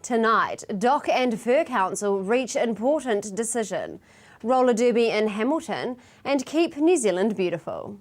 Tonight, Dock and Fur Council reach important decision. Roller derby in Hellmilton and keep New Zealand beautiful.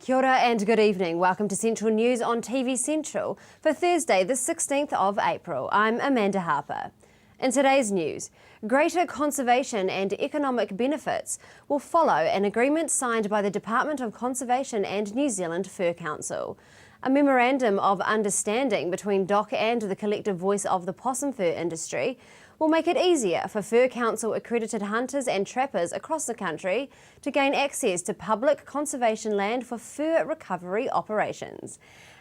Kia ora and good evening. Welcome to Central News on TV Central for Thursday the 16th of April. I'm Amanda Harper. In today's news, greater conservation and economic benefits will follow an agreement signed by the Department of Conservation and New Zealand Fur Council. A memorandum of understanding between DOC and the collective voice of the possum fur industry will make it easier for Fur Council accredited hunters and trappers across the country to gain access to public conservation land for fur recovery operations.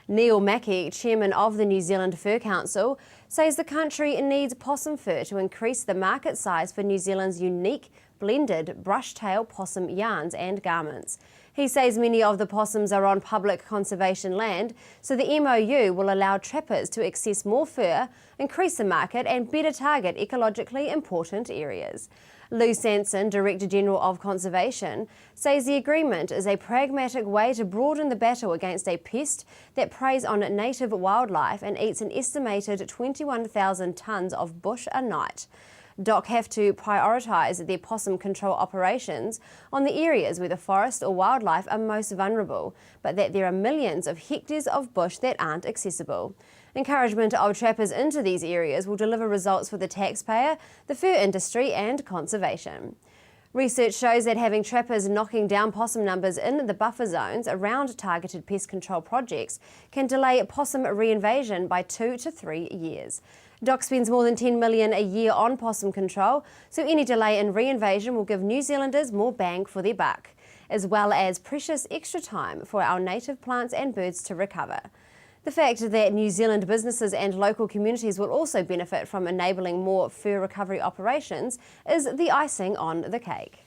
Neil Mackey, chairman of the New Zealand Fur Council, says the country needs possum fur to increase the market size for New Zealand's unique blended brush-tail possum yarns and garments. He says many of the possums are on public conservation land, so the MOU will allow trappers to access more fur, increase the market and better target ecologically important areas. Lou Sanson, Director General of Conservation, says the agreement is a pragmatic way to broaden the battle against a pest that preys on native wildlife and eats an estimated 21,000 tonnes of bush a night. DOC have to prioritise their possum control operations on the areas where the forest or wildlife are most vulnerable, but that there are millions of hectares of bush that aren't accessible. Encouragement of trappers into these areas will deliver results for the taxpayer, the fur industry and conservation. Research shows that having trappers knocking down possum numbers in the buffer zones around targeted pest control projects can delay possum reinvasion by 2 to 3 years. DOC spends more than $10 million a year on possum control, so any delay in reinvasion will give New Zealanders more bang for their buck, as well as precious extra time for our native plants and birds to recover. The fact that New Zealand businesses and local communities will also benefit from enabling more fur recovery operations is the icing on the cake.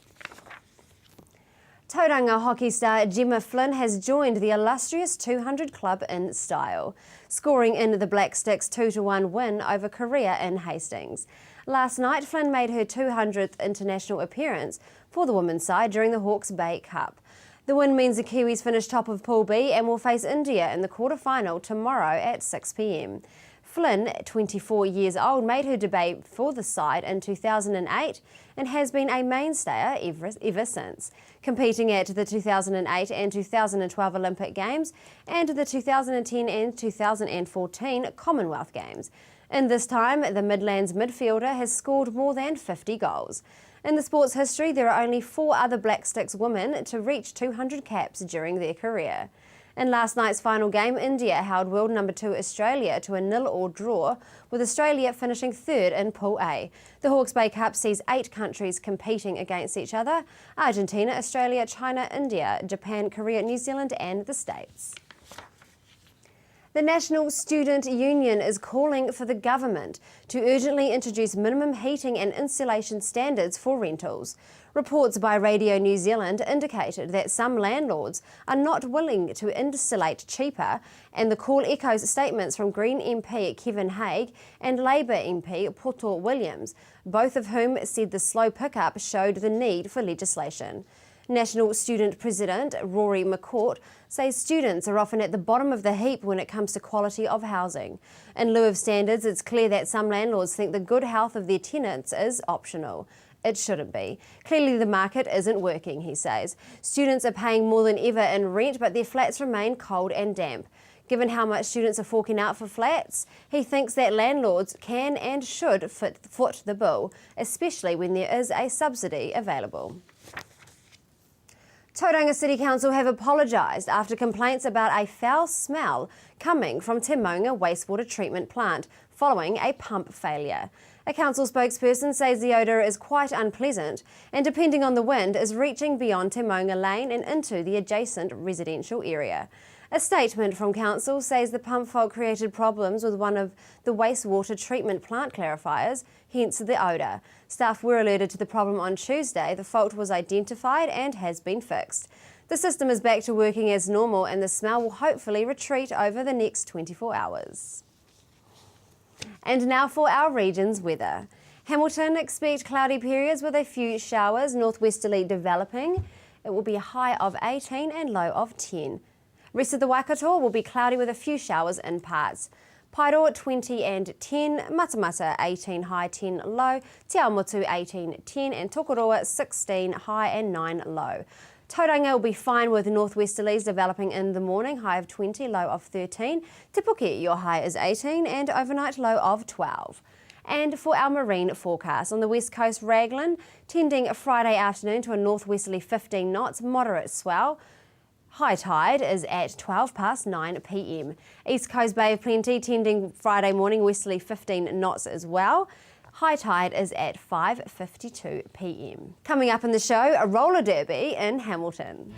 Tauranga hockey star Gemma Flynn has joined the illustrious 200 club in style, scoring in the Black Sticks' 2-1 win over Korea in Hastings. Last night, Flynn made her 200th international appearance for the women's side during the Hawke's Bay Cup. The win means the Kiwis finish top of Pool B and will face India in the quarter-final tomorrow at 6 p.m. Flynn, 24 years old, made her debut for the side in 2008 and has been a mainstay ever since, competing at the 2008 and 2012 Olympic Games and the 2010 and 2014 Commonwealth Games. In this time, the Midlands midfielder has scored more than 50 goals. In the sport's history, there are only 4 other Black Sticks women to reach 200 caps during their career. In last night's final game, India held world number 2 Australia to a 0-0 draw, with Australia finishing 3rd in Pool A. The Hawke's Bay Cup sees 8 countries competing against each other: Argentina, Australia, China, India, Japan, Korea, New Zealand and the States. The National Student Union is calling for the government to urgently introduce minimum heating and insulation standards for rentals. Reports by Radio New Zealand indicated that some landlords are not willing to insulate cheaper, and the call echoes statements from Green MP Kevin Haig and Labour MP Poto Williams, both of whom said the slow pickup showed the need for legislation. National Student President Rory McCourt says students are often at the bottom of the heap when it comes to quality of housing. In lieu of standards, it's clear that some landlords think the good health of their tenants is optional. It shouldn't be. Clearly the market isn't working, he says. Students are paying more than ever in rent, but their flats remain cold and damp. Given how much students are forking out for flats, he thinks that landlords can and should foot the bill, especially when there is a subsidy available. Tauranga City Council have apologised after complaints about a foul smell coming from Te Maunga wastewater treatment plant following a pump failure. A council spokesperson says the odour is quite unpleasant and, depending on the wind, is reaching beyond Te Maunga Lane and into the adjacent residential area. A statement from council says the pump fault created problems with one of the wastewater treatment plant clarifiers, hence the odour. Staff were alerted to the problem on Tuesday. The fault was identified and has been fixed. The system is back to working as normal and the smell will hopefully retreat over the next 24 hours. And now for our region's weather. Hellmilton, expect cloudy periods with a few showers, northwesterly developing. It will be a high of 18 and low of 10. Rest of the Waikato will be cloudy with a few showers in parts. Pairo 20 and 10, Matamata 18 high 10 low, Te Awamutu 18 10 and Tokoroa 16 high and 9 low. Tauranga will be fine with northwesterlies developing in the morning, high of 20, low of 13. Te Puke, your high is 18 and overnight low of 12. And for our marine forecast, on the west coast, Raglan tending Friday afternoon to a northwesterly 15 knots, moderate swell. High tide is at 12 past 9 p.m. East Coast Bay of Plenty tending Friday morning westerly 15 knots as well. High tide is at 5:52 p.m. Coming up in the show, a roller derby in Hellmilton.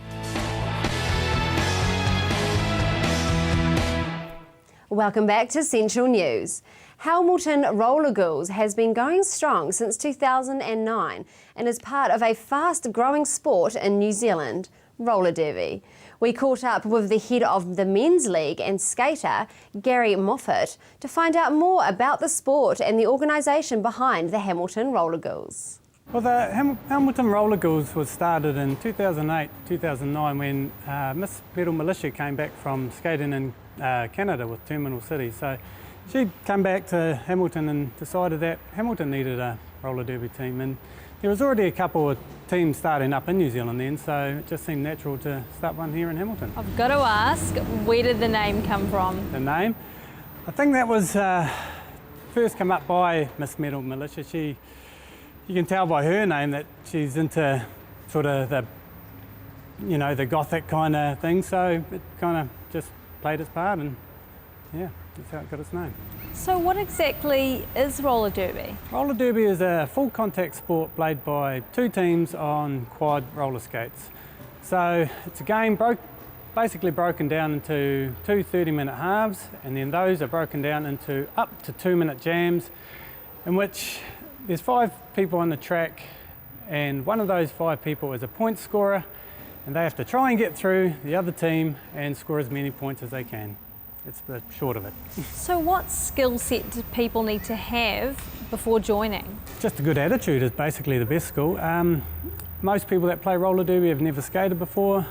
Welcome back to Central News. Hellmilton Roller Ghouls has been going strong since 2009 and is part of a fast-growing sport in New Zealand, roller derby. We caught up with the head of the men's league and skater, Gary Moffit, to find out more about the sport and the organisation behind the Hellmilton Roller Ghouls. Well, the Hellmilton Roller Ghouls was started in 2008-2009 when Miss Metal Militia came back from skating in Canada with Terminal City. So she came back to Hellmilton and decided that Hellmilton needed a roller derby team. And there was already a couple of teams starting up in New Zealand then, so it just seemed natural to start one here in Hellmilton. I've got to ask, where did the name come from? The name? I think that was first come up by Miss Metal Militia. You can tell by her name that she's into sort of the gothic kind of thing, so it kind of just played its part, and yeah, that's how it got its name. So what exactly is roller derby? Roller derby is a full contact sport played by two teams on quad roller skates. So it's a game basically broken down into two 30-minute halves, and then those are broken down into up to 2-minute jams, in which there's 5 people on the track, and one of those 5 people is a point scorer, and they have to try and get through the other team and score as many points as they can. It's the short of it. So what skill set do people need to have before joining? Just a good attitude is basically the best skill. Most people that play roller derby have never skated before,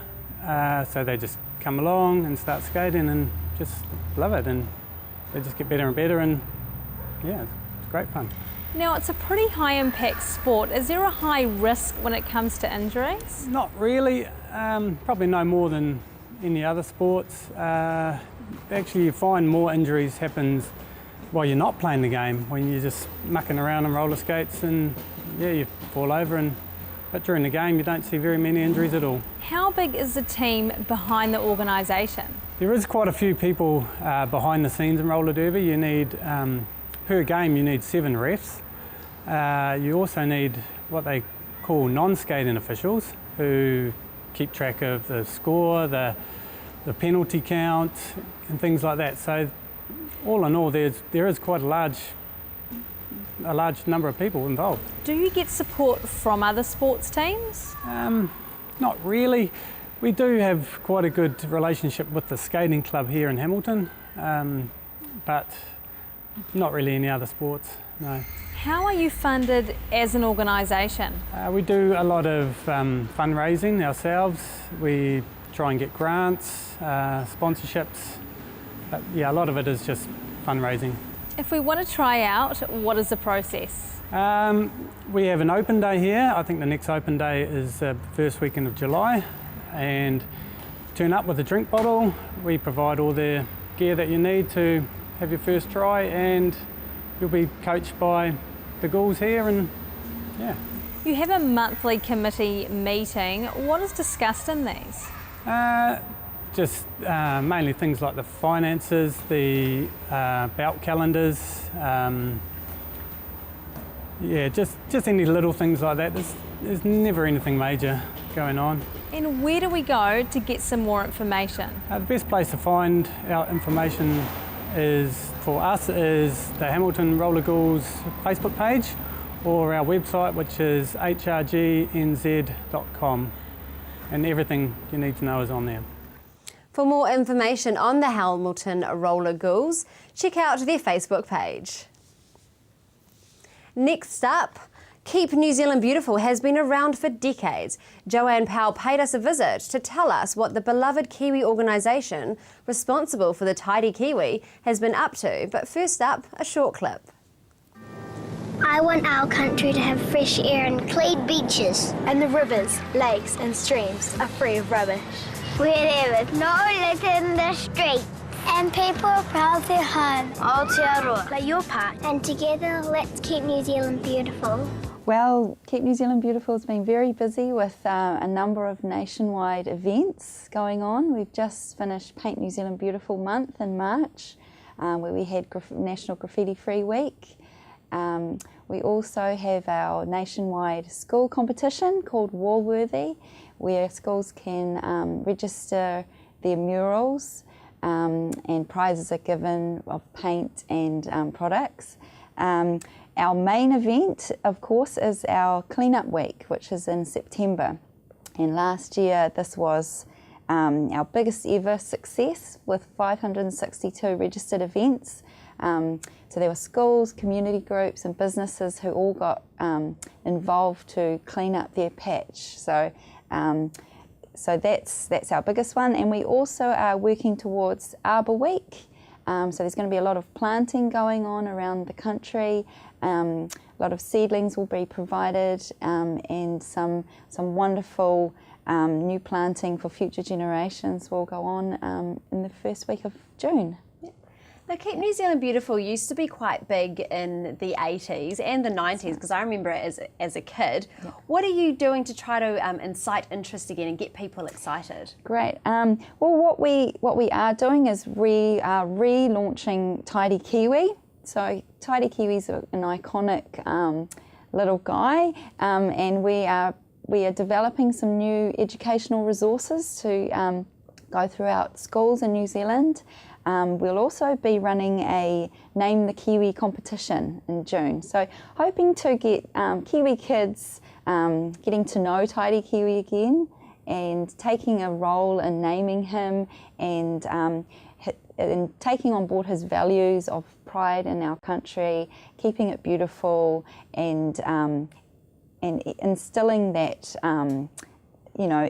so they just come along and start skating and just love it, and they just get better and better, and yeah, it's great fun. Now, it's a pretty high impact sport. Is there a high risk when it comes to injuries? Not really, probably no more than any other sports. Actually, you find more injuries happens while you're not playing the game, when you're just mucking around on roller skates and yeah, you fall over, but during the game you don't see very many injuries at all. How big is the team behind the organisation? There is quite a few people behind the scenes in roller derby. You need, per game you need 7 refs. You also need what they call non-skating officials who keep track of the score, the penalty count and things like that. So all in all, there is quite a large number of people involved. Do you get support from other sports teams? Not really. We do have quite a good relationship with the skating club here in Hellmilton, but not really any other sports, no. How are you funded as an organisation? We do a lot of fundraising ourselves. We try and get grants, sponsorships. But yeah, a lot of it is just fundraising. If we want to try out, what is the process? We have an open day here. I think the next open day is the first weekend of July, and turn up with a drink bottle. We provide all the gear that you need to have your first try, and you'll be coached by the Ghouls here, and yeah. You have a monthly committee meeting. What is discussed in these? Just mainly things like the finances, the bout calendars, yeah, just any little things like that. There's never anything major going on. And where do we go to get some more information? The best place to find our information for us is the Hellmilton Roller Ghouls Facebook page, or our website, which is hrgnz.com, and everything you need to know is on there. For more information on the Hellmilton Roller Ghouls, check out their Facebook page. Next up, Keep New Zealand Beautiful has been around for decades. Joanne Powell paid us a visit to tell us what the beloved Kiwi organisation responsible for the Tidy Kiwi has been up to. But first up, a short clip. I want our country to have fresh air and clean beaches. And the rivers, lakes and streams are free of rubbish. Where there is no litter in the street. And people are proud of their home. Aotearoa. Play your part. And together, let's keep New Zealand beautiful. Well, Keep New Zealand Beautiful has been very busy with a number of nationwide events going on. We've just finished Paint New Zealand Beautiful month in March, where we had National Graffiti Free Week. We also have our nationwide school competition called Wallworthy, where schools can register their murals and prizes are given of paint and products. Our main event, of course, is our Cleanup Week, which is in September. And last year, this was our biggest ever success with 562 registered events. So there were schools, community groups and businesses who all got involved to clean up their patch. So that's our biggest one, and we also are working towards Arbor Week. So there's going to be a lot of planting going on around the country. A lot of seedlings will be provided, and some wonderful new planting for future generations will go on in the first week of June. Now, Keep New Zealand Beautiful used to be quite big in the 80s and the 90s, because I remember it as a kid. Yeah. What are you doing to try to incite interest again and get people excited? Great. Well, what we are doing is relaunching Tidy Kiwi. So Tidy Kiwi is an iconic little guy, and we are developing some new educational resources to go throughout schools in New Zealand. We'll also be running a Name the Kiwi competition in June. So hoping to get Kiwi kids getting to know Tidy Kiwi again and taking a role in naming him and taking on board his values of pride in our country, keeping it beautiful and instilling that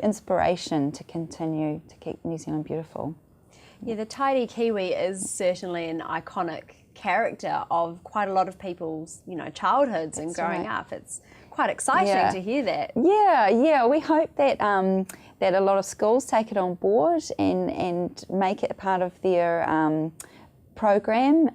inspiration to continue to keep New Zealand beautiful. Yeah, the Tidy Kiwi is certainly an iconic character of quite a lot of people's, childhoods and growing up. It's quite exciting to hear that. Yeah. We hope that that a lot of schools take it on board and make it a part of their program.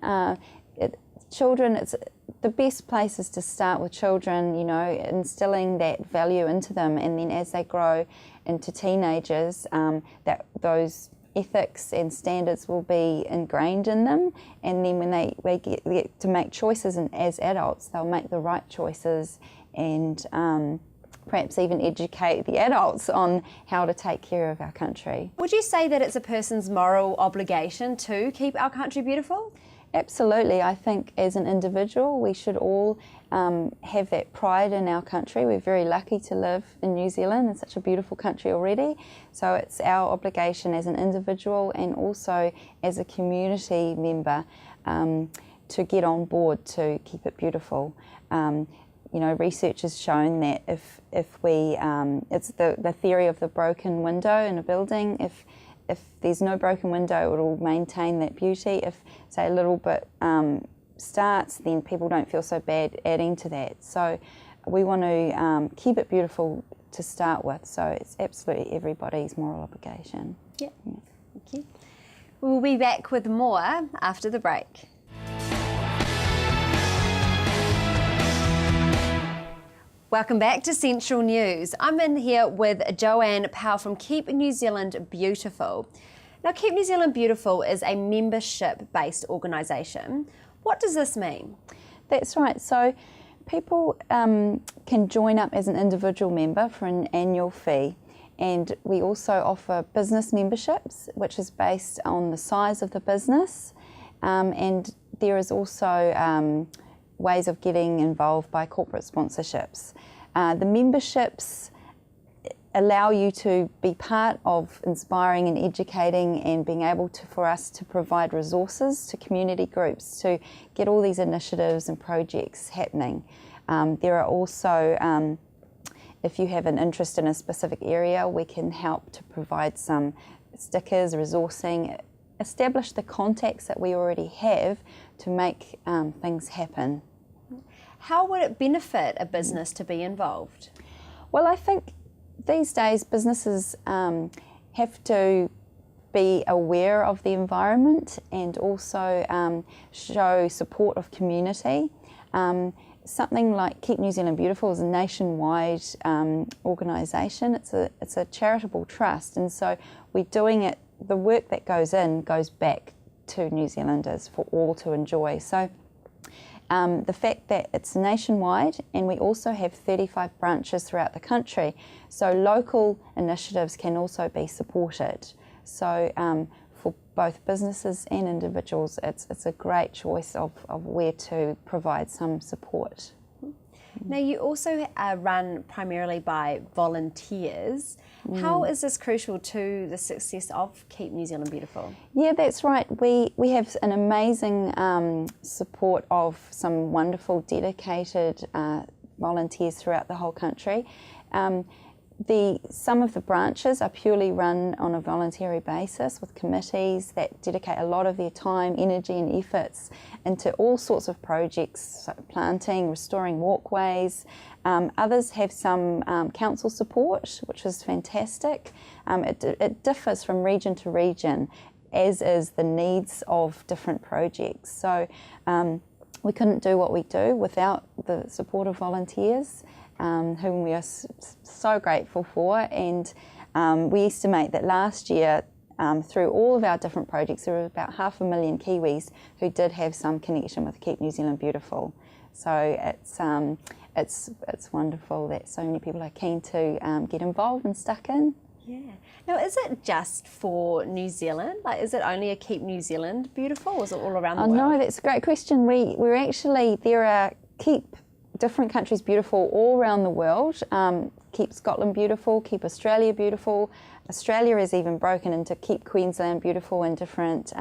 Children, it's the best place is to start with children, instilling that value into them, and then as they grow into teenagers, that those ethics and standards will be ingrained in them, and then when they get to make choices, and as adults they'll make the right choices and perhaps even educate the adults on how to take care of our country. Would you say that it's a person's moral obligation to keep our country beautiful? Absolutely. I think as an individual we should all have that pride in our country. We're very lucky to live in New Zealand. It's such a beautiful country already. So it's our obligation as an individual and also as a community member to get on board to keep it beautiful. Research has shown that if we, it's the theory of the broken window in a building. If there's no broken window, it will maintain that beauty. If, say, a little bit starts, then people don't feel so bad adding to that. So we want to keep it beautiful to start with. So it's absolutely everybody's moral obligation. Yeah. Thank you. We'll be back with more after the break. Welcome back to Central News. I'm in here with Joanne Powell from Keep New Zealand Beautiful. Now, Keep New Zealand Beautiful is a membership-based organisation. What does this mean? That's right. So people can join up as an individual member for an annual fee, and we also offer business memberships, which is based on the size of the business, and there is also ways of getting involved by corporate sponsorships. The memberships allow you to be part of inspiring and educating and being able to, for us to provide resources to community groups to get all these initiatives and projects happening. There are also, if you have an interest in a specific area, we can help to provide some stickers, resourcing, establish the contacts that we already have to make things happen. How would it benefit a business to be involved? Well, I think these days businesses have to be aware of the environment and also show support of community. Something like Keep New Zealand Beautiful is a nationwide organisation. It's a charitable trust, and so we're doing it. The work that goes in goes back to New Zealanders for all to enjoy. So the fact that it's nationwide, and we also have 35 branches throughout the country, so local initiatives can also be supported. So for both businesses and individuals, it's a great choice of where to provide some support. Now, you also run primarily by volunteers. How is this crucial to the success of Keep New Zealand Beautiful? Yeah, that's right. We have an amazing support of some wonderful, dedicated volunteers throughout the whole country. Some of the branches are purely run on a voluntary basis with committees that dedicate a lot of their time, energy and efforts into all sorts of projects, like planting, restoring walkways. Others have some council support, which is fantastic. It differs from region to region, as is the needs of different projects. So we couldn't do what we do without the support of volunteers, whom we are so grateful for, and we estimate that last year through all of our different projects there were about 500,000 Kiwis who did have some connection with Keep New Zealand Beautiful. So it's wonderful that so many people are keen to get involved and stuck in. Yeah. Now, is it just for New Zealand? Like, is it only a Keep New Zealand Beautiful, or is it all around the world? No, that's a great question. We're actually, there are Keep different countries beautiful all around the world. Keep Scotland Beautiful, Keep Australia Beautiful. Australia is even broken into Keep Queensland Beautiful in different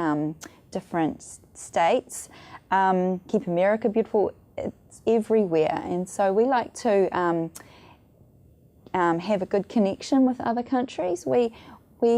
states. Keep America Beautiful, it's everywhere. And so we like to have a good connection with other countries. We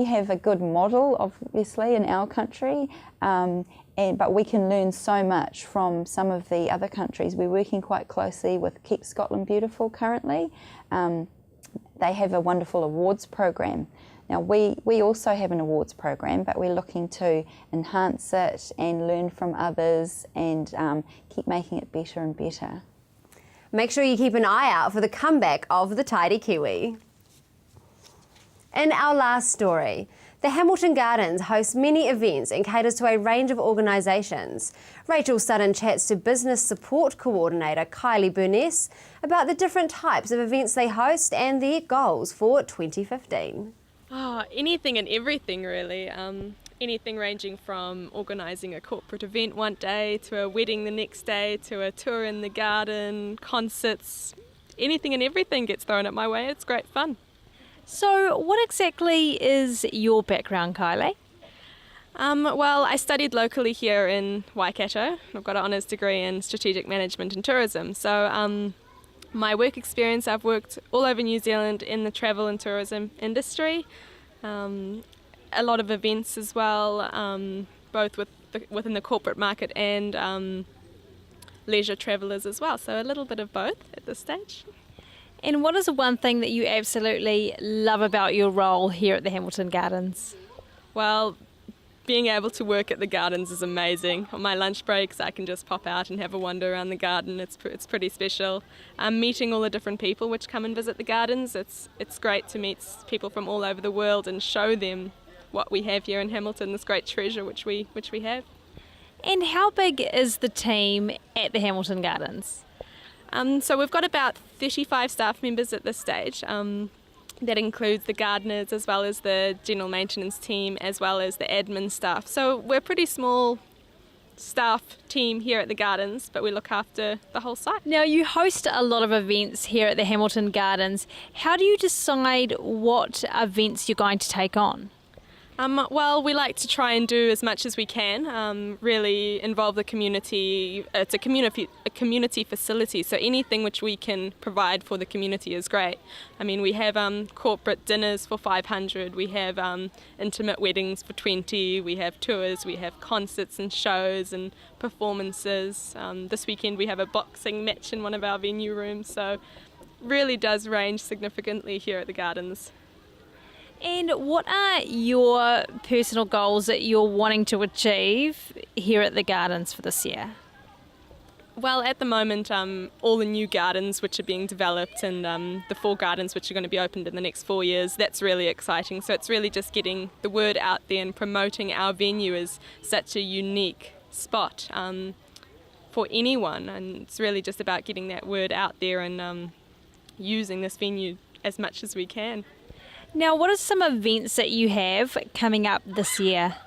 have a good model, obviously, in our country, but we can learn so much from some of the other countries. We're working quite closely with Keep Scotland Beautiful currently. They have a wonderful awards program. Now, we also have an awards program, but we're looking to enhance it and learn from others and keep making it better and better. Make sure you keep an eye out for the comeback of the Tidy Kiwi. In our last story, the Hellmilton Gardens hosts many events and caters to a range of organisations. Rachel Sutton chats to Business Support Coordinator Kylie Burness about the different types of events they host and their goals for 2015. Oh, anything and everything really. Anything ranging from organising a corporate event one day to a wedding the next day to a tour in the garden, concerts. Anything and everything gets thrown at my way. It's great fun. So what exactly is your background, Kylie? Well, I studied locally here in Waikato. I've got an honours degree in strategic management and tourism. So my work experience, I've worked all over New Zealand in the travel and tourism industry. A lot of events as well, both within the corporate market and leisure travellers as well. So a little bit of both at this stage. And what is the one thing that you absolutely love about your role here at the Hellmilton Gardens? Well, being able to work at the gardens is amazing. On my lunch breaks I can just pop out and have a wander around the garden. It's pretty special. Meeting all the different people which come and visit the gardens, it's great to meet people from all over the world and show them what we have here in Hellmilton, this great treasure which we have. And how big is the team at the Hellmilton Gardens? So we've got about 35 staff members at this stage. That includes the gardeners as well as the general maintenance team as well as the admin staff. So we're a pretty small staff team here at the gardens, but we look after the whole site. Now, you host a lot of events here at the Hellmilton Gardens. How do you decide what events you're going to take on? Well, we like to try and do as much as we can, really involve the community. It's a community facility, so anything which we can provide for the community is great. I mean, we have corporate dinners for 500, we have intimate weddings for 20, we have tours, we have concerts and shows and performances. This weekend we have a boxing match in one of our venue rooms, so really does range significantly here at the Gardens. And what are your personal goals that you're wanting to achieve here at the Gardens for this year? Well, at the moment, all the new gardens which are being developed and the 4 gardens which are going to be opened in the next 4 years, that's really exciting. So it's really just getting the word out there and promoting our venue as such a unique spot for anyone. And it's really just about getting that word out there and using this venue as much as we can. Now, what are some events that you have coming up this year?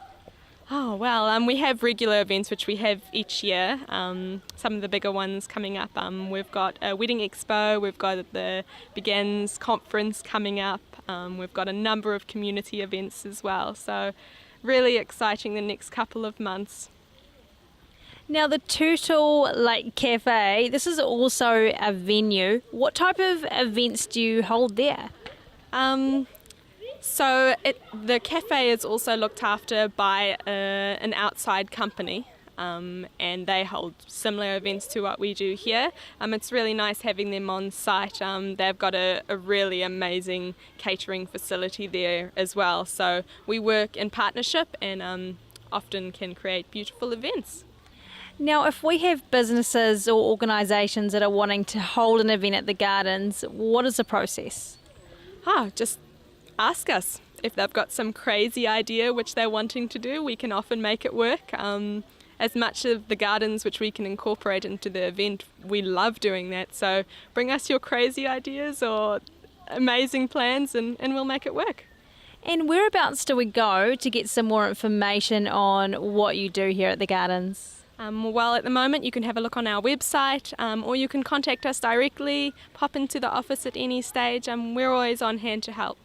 Oh, well, we have regular events which we have each year. Some of the bigger ones coming up. We've got a wedding expo, we've got the Begins conference coming up, we've got a number of community events as well. So really exciting the next couple of months. Now, the Turtle Lake Cafe, this is also a venue. What type of events do you hold there? The cafe is also looked after by an outside company, and they hold similar events to what we do here. It's really nice having them on site. They've got a really amazing catering facility there as well. So we work in partnership and often can create beautiful events. Now, if we have businesses or organisations that are wanting to hold an event at the Gardens, what is the process? Just ask us. If they've got some crazy idea which they're wanting to do, we can often make it work. As much of the gardens which we can incorporate into the event, we love doing that. So bring us your crazy ideas or amazing plans and we'll make it work. And whereabouts do we go to get some more information on what you do here at the Gardens? Well, at the moment you can have a look on our website or you can contact us directly, pop into the office at any stage. We're always on hand to help.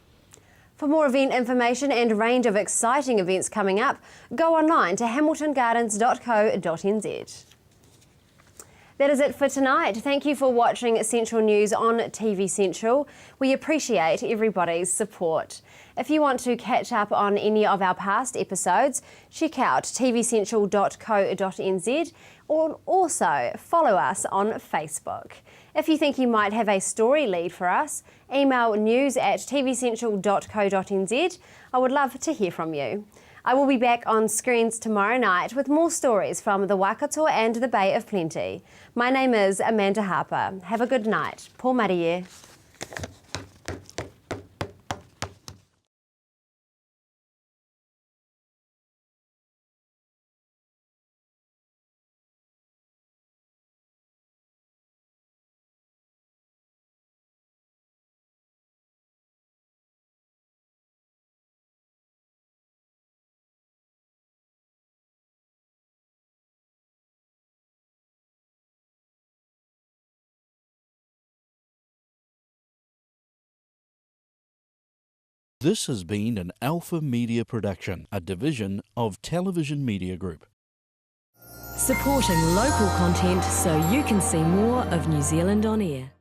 For more event information and a range of exciting events coming up, go online to hamiltongardens.co.nz. That is it for tonight. Thank you for watching Central News on TV Central. We appreciate everybody's support. If you want to catch up on any of our past episodes, check out tvcentral.co.nz or also follow us on Facebook. If you think you might have a story lead for us, email news@tvcentral.co.nz. I would love to hear from you. I will be back on screens tomorrow night with more stories from the Waikato and the Bay of Plenty. My name is Amanda Harper. Have a good night. Pō Marie. This has been an Alpha Media production, a division of Television Media Group. Supporting local content so you can see more of New Zealand on air.